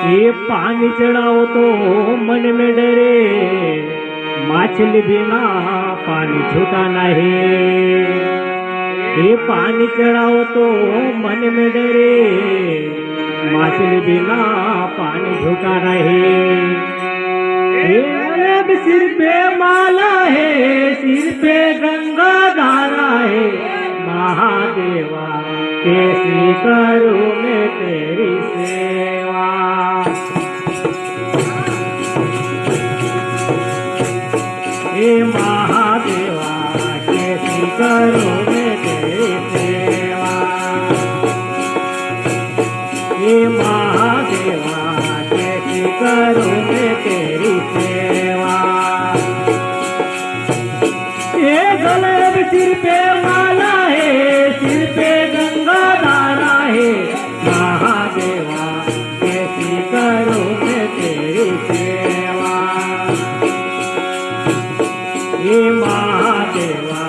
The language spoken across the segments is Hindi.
ये पानी चढ़ाओ तो मन में डरे, मछली बिना पानी छूटा नहीं। ये पानी चढ़ाओ तो मन में डरे, मछली बिना पानी छूटा नहीं। ये अब सिर पे माला है, सिर पे गंगा धारा है, महादेवा कैसी करूं मैं तेरी सेवा। हे महादेवा कैसी करूं मैं तेरी सेवा। हे महादेवा कैसी करूं मैं तेरी सेवा। ये गले में सिर पे माला है, सिर पे गंगा धारा है, महादेवा कैसी करूं मैं तेरी सेवा। ये महादेवा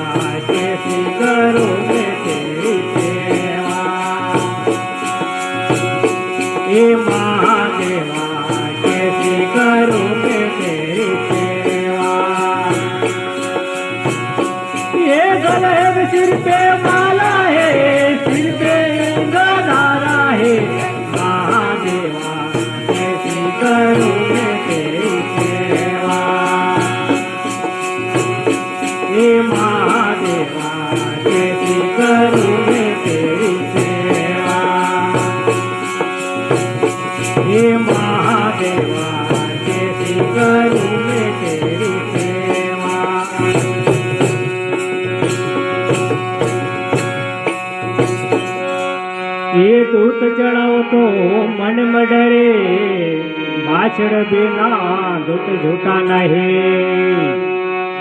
कैसी करूं मैं तेरी सेवा। ये महादेवा कैसी करूं मैं तेरी सेवा। ये गले में सिर पे माला है, सिर पे गंगा धारा है, महादेवा कैसी करूं मैं तेरी सेवा। हे महादेवा कैसी करूं मैं तेरी सेवा। हे महादेवा कैसी करूं मैं तेरी सेवा। ये दूत चढ़ाओ तो मन में डरे, बाछड़ बिना दूत झूठा नहीं।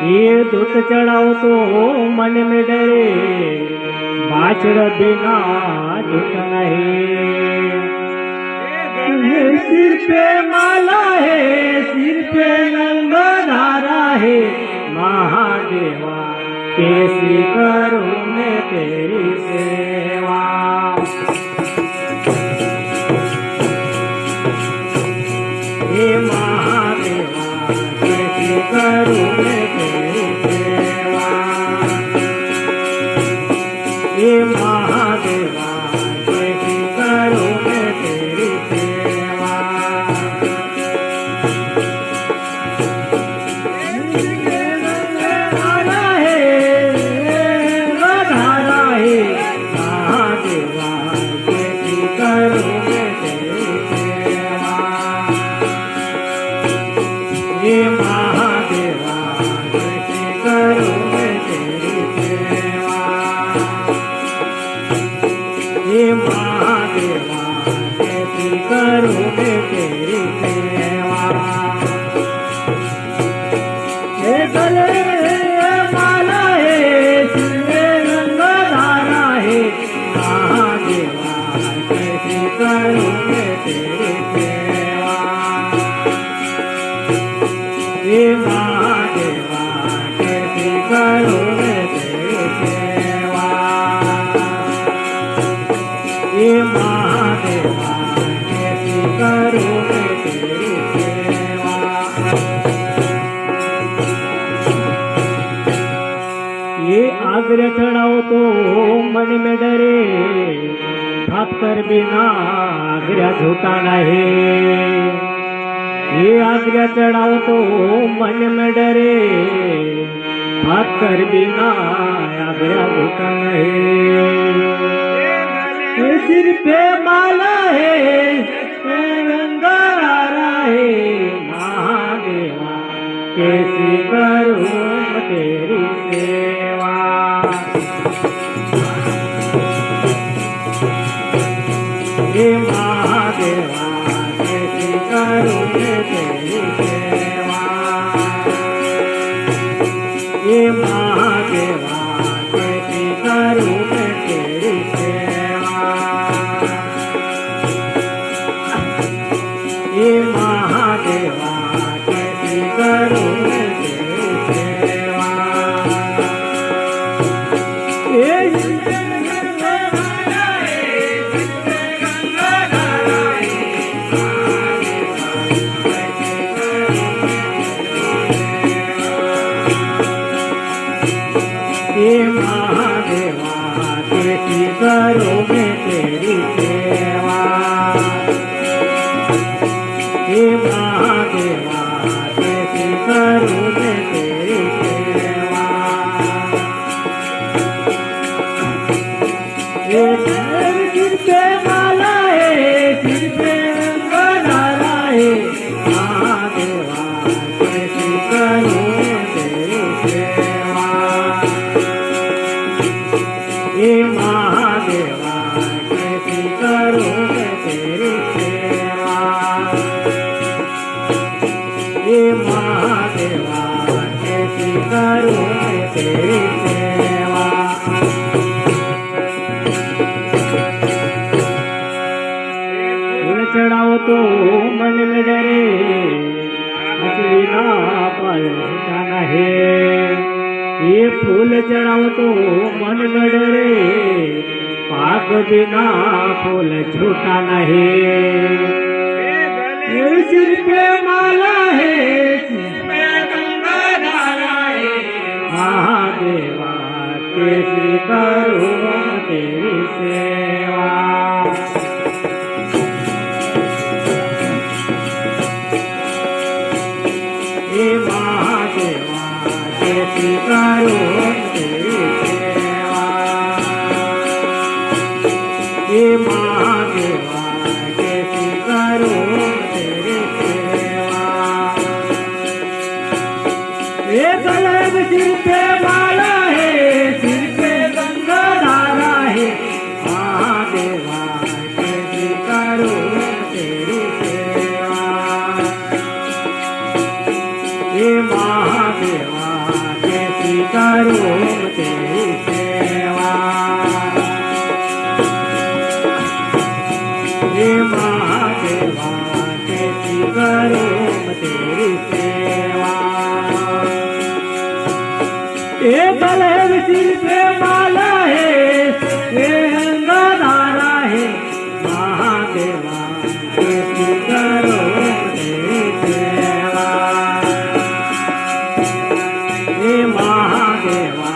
ये दूत चढ़ाओ तो मन में डरे, बाछड़ बिना दूत नहीं। सिर पे माला है, सिर पे गंगा धारा है, महादेवा कैसी करूं मैं तेरी सेवा। हे महादेवा कैसी करूं मैं तेरी सेवा। हे महादेवा कैसी करूं मैं तेरी सेवा। धारा है, धारा है, महादेवा कैसी करूं मैं तेरी सेवा। हे महादेवा कैसी करूं मैं तेरी सेवा। हे महादेवा कैसी करूं मैं तेरी सेवा। हे गले में माला है, सिर में गंगा धारा है, महादेवा कैसी करूं मैं तेरी सेवा। हे महादेवा कैसी करूं मैं तेरी सेवा। हे महादेवा कैसी करूं मैं तेरी सेवा। ये आग्रह चढ़ाओ तो मन में डरे, ठाकर बिना आग्रह झूठा नहीं। ये आज्ञा चढ़ाओ तो मन में डरे, ठाकर बिना आज्ञा झूठा नहीं। सिर पे माला है, गंगा धारा है, महादेवा कैसी करूं तेरी सेवा। हे महादेवा कैसी करूं मैं तेरी सेवा। हे महादेवा कैसी करूं मैं तेरी सेवा। हे महादेवा कैसी करूं मैं तेरी सेवा। हे महादेवा कैसी करूं मैं तेरी सेवा। ये सिर पे माला है, सिर पे गंगाधारा है, महादेवा कैसी करूं तेरी सेवा। हे महादेवा कैसी करूं मैं तेरी सेवा। हे महादेवा कैसी करूं मैं तेरी सेवा। फूल चढ़ाओ तो मन में डरे, मछली ना पलटाना है। ये फूल चढ़ाओ तो मन में डरे, पाक बिना फूल छूटा नहीं। सिर पे माला है, सिर पे गंगाधारा है, महादेवा कैसी करूं तेरी सेवा। हे महादेवा कैसी करूं तेरी सेवा। हे महादेवा कैसी करूं तेरी सेवा। ये गले में सिर पे माला है, सिर पे गंगाधारा है, महादेवा कैसी करूं तेरी सेवा। हे महादेवा कैसी करूं तेरी सेवा। हे महादेवा कैसी करूं तेरी सेवा। ये गले में सिर पे माला है, ये गंगाधारा है, महादेवा कैसी करूं तेरी सेवा। हे महादेवा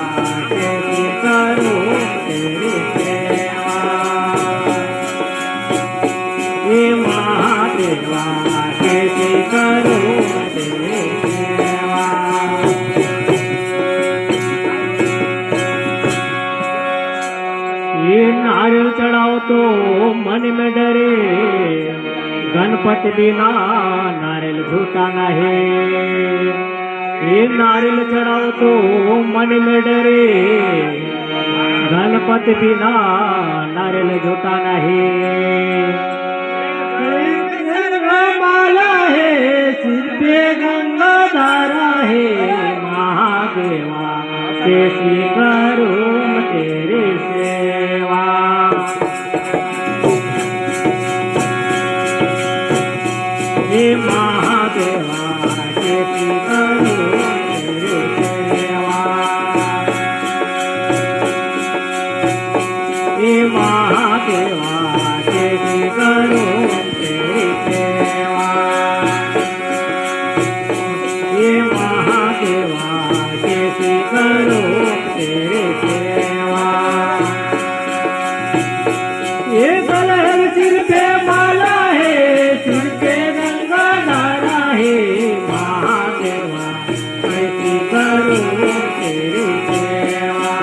कैसी करूं तेरी सेवा। हे महादेवा कैसी करूं तेरी सेवा। ये नारियल चढ़ाओ तो मन में डरे, गणपति बिना नारियल झूठा नहीं। ये नारियल चढ़ाओ तो मन में डरे, गणपति बिना नारियल झूठा नहीं। माला है, सिर पे गंगाधारा है, महादेवा कैसी करूं तेरी सेवा। हे महादेवा कैसी करूं तेरी सेवा। हे महादेवा कैसी करूं तेरी सेवा। हे महादेवा कैसी करूं तेरी सेवा। ये गले सिर पे माला है, सिर पे गंगाधारा है, महादेवा कैसी करूं तेरी सेवा।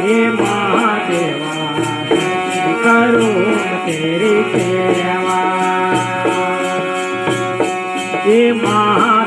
हे महादेवा कैसी करूं तेरी सेवा। हे महा